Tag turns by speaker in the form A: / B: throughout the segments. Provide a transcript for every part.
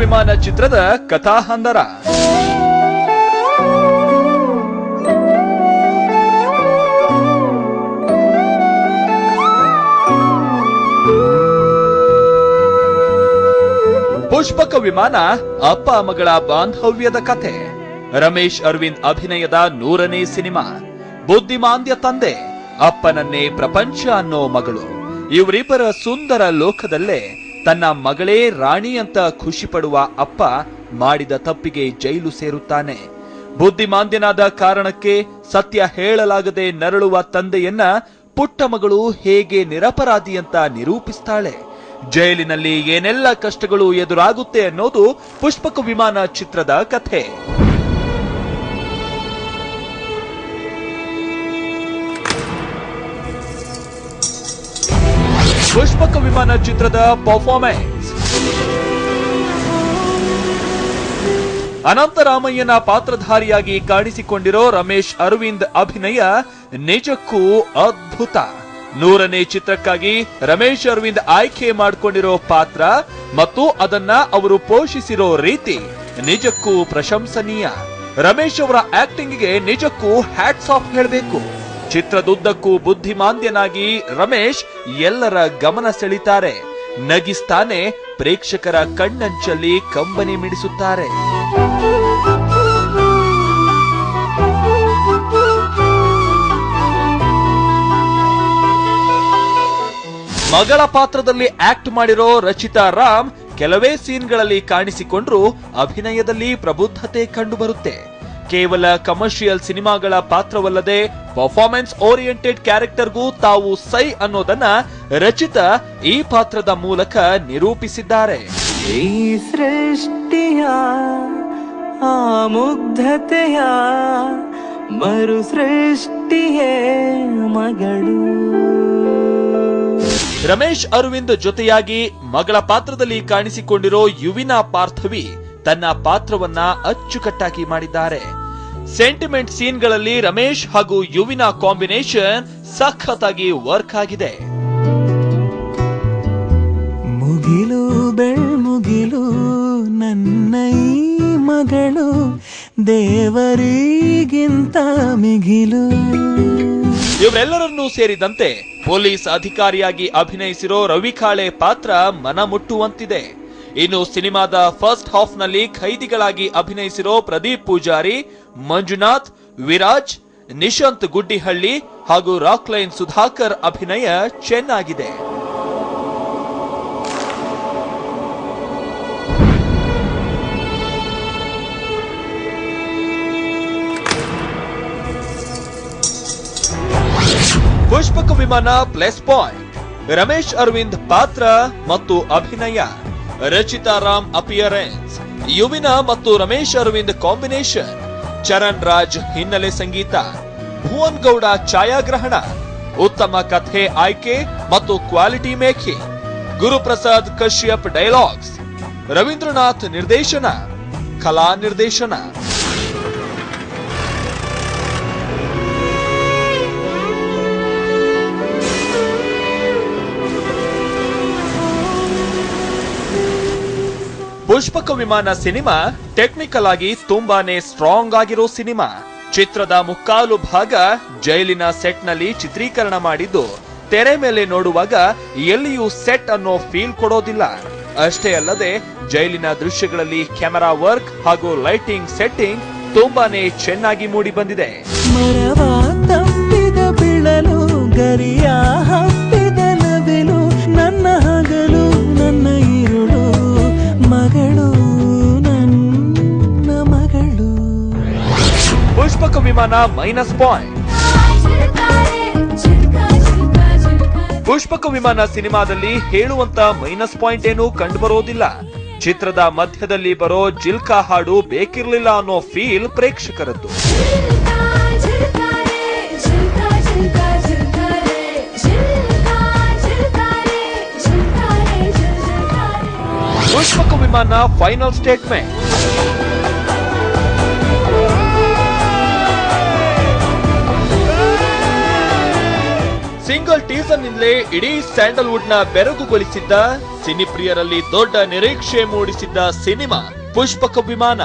A: ವಿಮಾನ ಚಿತ್ರದ ಕಥಾಹಂದರ. ಪುಷ್ಪಕ ವಿಮಾನ ಅಪ್ಪ ಮಗಳ ಬಾಂಧವ್ಯದ ಕಥೆ. ರಮೇಶ್ ಅರವಿಂದ್ ಅಭಿನಯದ 100ನೇ ಸಿನಿಮಾ. ಬುದ್ಧಿಮಾಂದ್ಯ ತಂದೆ, ಅಪ್ಪನನ್ನೇ ಪ್ರಪಂಚ ಅನ್ನೋ ಮಗಳು. ಇವರಿಬ್ಬರ ಸುಂದರ ಲೋಕದಲ್ಲೇ ತನ್ನ ಮಗಳೇ ರಾಣಿ ಅಂತ ಖುಷಿ ಪಡುವ ಅಪ್ಪ ಮಾಡಿದ ತಪ್ಪಿಗೆ ಜೈಲು ಸೇರುತ್ತಾನೆ. ಬುದ್ಧಿಮಾಂದ್ಯನಾದ ಕಾರಣಕ್ಕೆ ಸತ್ಯ ಹೇಳಲಾಗದೆ ನರಳುವ ತಂದೆಯನ್ನ ಪುಟ್ಟ ಮಗಳು ಹೇಗೆ ನಿರಪರಾಧಿ ಅಂತ ನಿರೂಪಿಸ್ತಾಳೆ. ಜೈಲಿನಲ್ಲಿ ಏನೆಲ್ಲ ಕಷ್ಟಗಳು ಎದುರಾಗುತ್ತೆ ಅನ್ನೋದು ಪುಷ್ಪಕ ವಿಮಾನ ಚಿತ್ರದ ಕಥೆ. ಪುಷ್ಪಕ ವಿಮಾನ ಚಿತ್ರದ ಪರ್ಫಾರ್ಮೆನ್ಸ್. ಅನಂತರಾಮಯ್ಯನ ಪಾತ್ರಧಾರಿಯಾಗಿ ಕಾಣಿಸಿಕೊಂಡಿರೋ ರಮೇಶ್ ಅರವಿಂದ್ ಅಭಿನಯ ನಿಜಕ್ಕೂ ಅದ್ಭುತ. 100ನೇ ಚಿತ್ರಕ್ಕಾಗಿ ರಮೇಶ್ ಅರವಿಂದ್ ಆಯ್ಕೆ ಮಾಡಿಕೊಂಡಿರೋ ಪಾತ್ರ ಮತ್ತು ಅದನ್ನ ಅವರು ಪೋಷಿಸಿರೋ ರೀತಿ ನಿಜಕ್ಕೂ ಪ್ರಶಂಸನೀಯ. ರಮೇಶ್ ಅವರ ಆಕ್ಟಿಂಗ್ಗೆ ನಿಜಕ್ಕೂ ಹ್ಯಾಟ್ಸ್ ಆಫ್ ಹೇಳಬೇಕು. ಚಿತ್ರದುದ್ದಕ್ಕೂ ಬುದ್ಧಿಮಾಂದ್ಯನಾಗಿ ರಮೇಶ್ ಎಲ್ಲರ ಗಮನ ಸೆಳೀತಾರೆ. ನಗಿಸ್ತಾನೆ, ಪ್ರೇಕ್ಷಕರ ಕಣ್ಣಂಚಲ್ಲಿ ಕಂಬನಿ ಮಿಡಿಸುತ್ತಾರೆ. ಮಗಳ ಪಾತ್ರದಲ್ಲಿ ಆಕ್ಟ್ ಮಾಡಿರೋ ರಚಿತಾ ರಾಮ್ ಕೆಲವೇ ಸೀನ್ಗಳಲ್ಲಿ ಕಾಣಿಸಿಕೊಂಡ್ರು ಅಭಿನಯದಲ್ಲಿ ಪ್ರಬುದ್ಧತೆ ಕಂಡುಬರುತ್ತೆ. ಕೇವಲ ಕಮರ್ಷಿಯಲ್ ಸಿನಿಮಾಗಳ ಪಾತ್ರವಲ್ಲದೆ ಪರ್ಫಾರ್ಮೆನ್ಸ್ ಓರಿಯೆಂಟೆಡ್ ಕ್ಯಾರೆಕ್ಟರ್ಗೂ ತಾವು ಸೈ ಅನ್ನೋದನ್ನ ರಚಿತಾ ಈ ಪಾತ್ರದ ಮೂಲಕ ನಿರೂಪಿಸಿದ್ದಾರೆ.
B: ಈ ಸೃಷ್ಟಿಯ ಆ ಮುಗ್ಧತೆಯ ಮರು ಸೃಷ್ಟಿಯೇ ಮಗಳು.
A: ರಮೇಶ್ ಅರವಿಂದ್ ಜೊತೆಯಾಗಿ ಮಗಳ ಪಾತ್ರದಲ್ಲಿ ಕಾಣಿಸಿಕೊಂಡಿರೋ ಯುವಿನಾ ಪಾರ್ಥವಿ ತನ್ನ ಪಾತ್ರವನ್ನ ಅಚ್ಚುಕಟ್ಟಾಗಿ ಮಾಡಿದ್ದಾರೆ. ಸೆಂಟಿಮೆಂಟ್ ಸೀನ್ಗಳಲ್ಲಿ ರಮೇಶ್ ಹಾಗೂ ಯುವಿನಾ ಕಾಂಬಿನೇಷನ್ ಸಖತ್ತಾಗಿ ವರ್ಕ್ ಆಗಿದೆ.
B: ಮುಗಿಲು ಬೆಳ್ಮುಗಿಲು ನನ್ನ ಈ ಮಗಳು ದೇವರಿಗಿಂತ ಮಿಗಿಲು.
A: ಇವರೆಲ್ಲರನ್ನೂ ಸೇರಿದಂತೆ ಪೊಲೀಸ್ ಅಧಿಕಾರಿಯಾಗಿ ಅಭಿನಯಿಸಿರೋ ರವಿ ಕಾಳೆ ಪಾತ್ರ ಮನಮುಟ್ಟುವಂತಿದೆ. ಇನ್ನು ಸಿನಿಮಾದ ಫಸ್ಟ್ ಹಾಫ್ ನಲ್ಲಿ ಖೈದಿಗಳಾಗಿ ಅಭಿನಯಿಸಿರೋ ಪ್ರದೀಪ್ ಪೂಜಾರಿ, ಮಂಜುನಾಥ್, ವಿರಾಜ್, ನಿಶಾಂತ್ ಗುಡ್ಡಿಹಳ್ಳಿ ಹಾಗೂ ರಾಕ್ಲೈನ್ ಸುಧಾಕರ್ ಅಭಿನಯ ಚೆನ್ನಾಗಿದೆ. ಪುಷ್ಪಕ ವಿಮಾನ ಪ್ಲಸ್ ಪಾಯಿಂಟ್: ರಮೇಶ್ ಅರವಿಂದ್ ಪಾತ್ರ ಮತ್ತು ಅಭಿನಯ, ರಚಿತಾ ರಾಮ್ ಅಪಿಯರೆನ್ಸ್, ಯುವಿನಾ ಮತ್ತು ರಮೇಶ್ ಅರವಿಂದ್ ಕಾಂಬಿನೇಷನ್, ಚರಣ್ ರಾಜ್ ಹಿನ್ನೆಲೆ ಸಂಗೀತ, ಭುವನ್ ಗೌಡ ಛಾಯಾಗ್ರಹಣ, ಉತ್ತಮ ಕಥೆ ಆಯ್ಕೆ ಮತ್ತು quality making, Guruprasad Kashyap dialogues, Ravindranath ನಿರ್ದೇಶನ, ಕಲಾ ನಿರ್ದೇಶನ. ಪುಷ್ಪಕ ವಿಮಾನ ಸಿನಿಮಾ ಟೆಕ್ನಿಕಲ್ ಆಗಿ ತುಂಬಾನೇ ಸ್ಟ್ರಾಂಗ್ ಆಗಿರೋ ಸಿನಿಮಾ. ಚಿತ್ರದ ಮುಕ್ಕಾಲು ಭಾಗ ಜೈಲಿನ ಸೆಟ್ ನಲ್ಲಿ ಚಿತ್ರೀಕರಣ ಮಾಡಿದ್ದು ತೆರೆ ಮೇಲೆ ನೋಡುವಾಗ ಎಲ್ಲಿಯೂ ಸೆಟ್ ಅನ್ನೋ ಫೀಲ್ ಕೊಡೋದಿಲ್ಲ. ಅಷ್ಟೇ ಅಲ್ಲದೆ ಜೈಲಿನ ದೃಶ್ಯಗಳಲ್ಲಿ ಕ್ಯಾಮೆರಾ ವರ್ಕ್ ಹಾಗೂ ಲೈಟಿಂಗ್ ಸೆಟ್ಟಿಂಗ್ ತುಂಬಾನೇ ಚೆನ್ನಾಗಿ ಮೂಡಿ ಬಂದಿದೆ. ಗರಿಯ ಹಬ್ಬಿದ ನವಿಲು ನನ್ನ ಹಗಲು ನನ್ನ ಇರುಳು ಮಗಳು ನನ್ನ ಮಗಳು. ಪುಷ್ಪಕ ವಿಮಾನ ಮೈನಸ್ ಪಾಯಿಂಟ್: ಪುಷ್ಪಕ ವಿಮಾನ ಸಿನಿಮಾದಲ್ಲಿ ಹೇಳುವಂತ ಮೈನಸ್ ಪಾಯಿಂಟ್ ಏನು ಕಂಡುಬರೋದಿಲ್ಲ. ಚಿತ್ರದ ಮಧ್ಯದಲ್ಲಿ ಬರೋ ಜಿಲ್ಕಾ ಹಾಡು ಬೇಕಿರ್ಲಿಲ್ಲ ಅನ್ನೋ ಫೀಲ್ ಪ್ರೇಕ್ಷಕರದ್ದು. ಪುಷ್ಪಕ ವಿಮಾನ final statement: single teaser teaser ನಿಂದಲೇ ಇಡೀ ಸ್ಯಾಂಡಲ್ವುಡ್ ನ ಬೆರಗುಗೊಳಿಸಿದ್ದ, ಸಿನಿಪ್ರಿಯರಲ್ಲಿ ದೊಡ್ಡ ನಿರೀಕ್ಷೆ ಮೂಡಿಸಿದ್ದ ಸಿನಿಮಾ ಪುಷ್ಪಕ ವಿಮಾನ.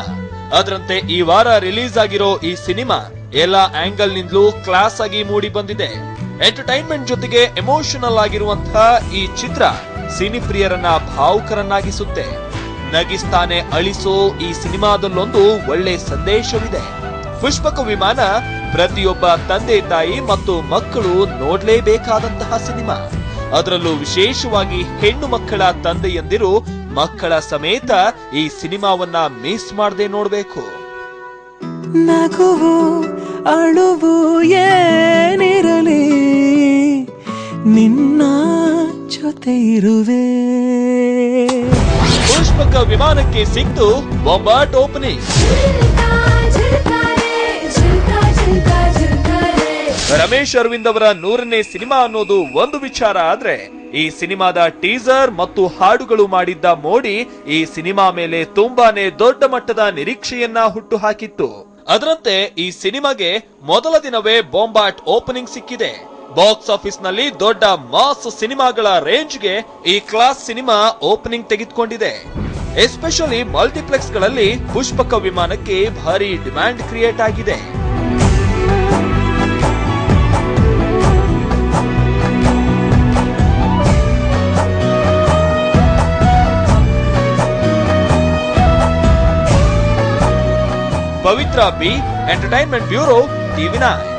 A: ಅದರಂತೆ ಈ ವಾರ ರಿಲೀಸ್ ಆಗಿರೋ ಈ ಸಿನಿಮಾ ಎಲ್ಲಾ ಆಂಗಲ್ ನಿಂದಲೂ ಕ್ಲಾಸ್ ಆಗಿ ಮೂಡಿ ಬಂದಿದೆ. ಎಂಟರ್ಟೈನ್ಮೆಂಟ್ ಜೊತೆಗೆ ಎಮೋಷನಲ್ ಆಗಿರುವಂತಹ ಈ ಚಿತ್ರ ಸಿನಿಪ್ರಿಯರನ್ನ ಭಾವುಕರನ್ನಾಗಿಸುತ್ತೆ. ನಗಿಸ್ತಾನೆ ಅಳಿಸೋ ಈ ಸಿನಿಮಾದಲ್ಲೊಂದು ಒಳ್ಳೆ ಸಂದೇಶವಿದೆ. ಪುಷ್ಪಕ ವಿಮಾನ ಪ್ರತಿಯೊಬ್ಬ ತಂದೆ ತಾಯಿ ಮತ್ತು ಮಕ್ಕಳು ನೋಡ್ಲೇಬೇಕಾದಂತಹ ಸಿನಿಮಾ. ಅದರಲ್ಲೂ ವಿಶೇಷವಾಗಿ ಹೆಣ್ಣು ಮಕ್ಕಳ ತಂದೆಯಂದಿರು ಮಕ್ಕಳ ಸಮೇತ ಈ ಸಿನಿಮಾವನ್ನ ಮಿಸ್ ಮಾಡದೆ ನೋಡ್ಬೇಕು.
B: ನಗುವು ಅಳುವು ಏನಿರಲಿ ನಿನ್ನ ಜೊತೆ ಇರುವೆ.
A: ಪುಷ್ಪಕ ವಿಮಾನಕ್ಕೆ ಸಿಕ್ತು ಬೊಂಬಾಟ್ ಓಪನಿಂಗ್. ರಮೇಶ್ ಅರವಿಂದ್ ಅವರ 100ನೇ ಸಿನಿಮಾ ಅನ್ನೋದು ಒಂದು ವಿಚಾರ ಆದ್ರೆ, ಈ ಸಿನಿಮಾದ ಟೀಸರ್ ಮತ್ತು ಹಾಡುಗಳು ಮಾಡಿದ್ದ ಮೋಡಿ ಈ ಸಿನಿಮಾ ಮೇಲೆ ತುಂಬಾನೇ ದೊಡ್ಡ ಮಟ್ಟದ ನಿರೀಕ್ಷೆಯನ್ನ ಹುಟ್ಟು ಹಾಕಿತ್ತು. ಅದರಂತೆ ಈ ಸಿನಿಮಾಗೆ ಮೊದಲ ದಿನವೇ ಬೊಂಬಾಟ್ ಓಪನಿಂಗ್ ಸಿಕ್ಕಿದೆ. ಬಾಕ್ಸ್ ಆಫೀಸ್ ನಲ್ಲಿ ದೊಡ್ಡ ಮಾಸ್ ಸಿನಿಮಾಗಳ ರೇಂಜ್ಗೆ ಈ ಕ್ಲಾಸ್ ಸಿನಿಮಾ ಓಪನಿಂಗ್ ತೆಗೆದುಕೊಂಡಿದೆ. ಎಸ್ಪೆಷಲಿ ಮಲ್ಟಿಪ್ಲೆಕ್ಸ್ ಗಳಲ್ಲಿ ಪುಷ್ಪಕ ವಿಮಾನಕ್ಕೆ ಭಾರಿ ಡಿಮ್ಯಾಂಡ್ ಕ್ರಿಯೇಟ್ ಆಗಿದೆ. ಪವಿತ್ರ ಬಿ, ಎಂಟರ್ಟೈನ್ಮೆಂಟ್ ಬ್ಯೂರೋ, ಟಿವಿ9.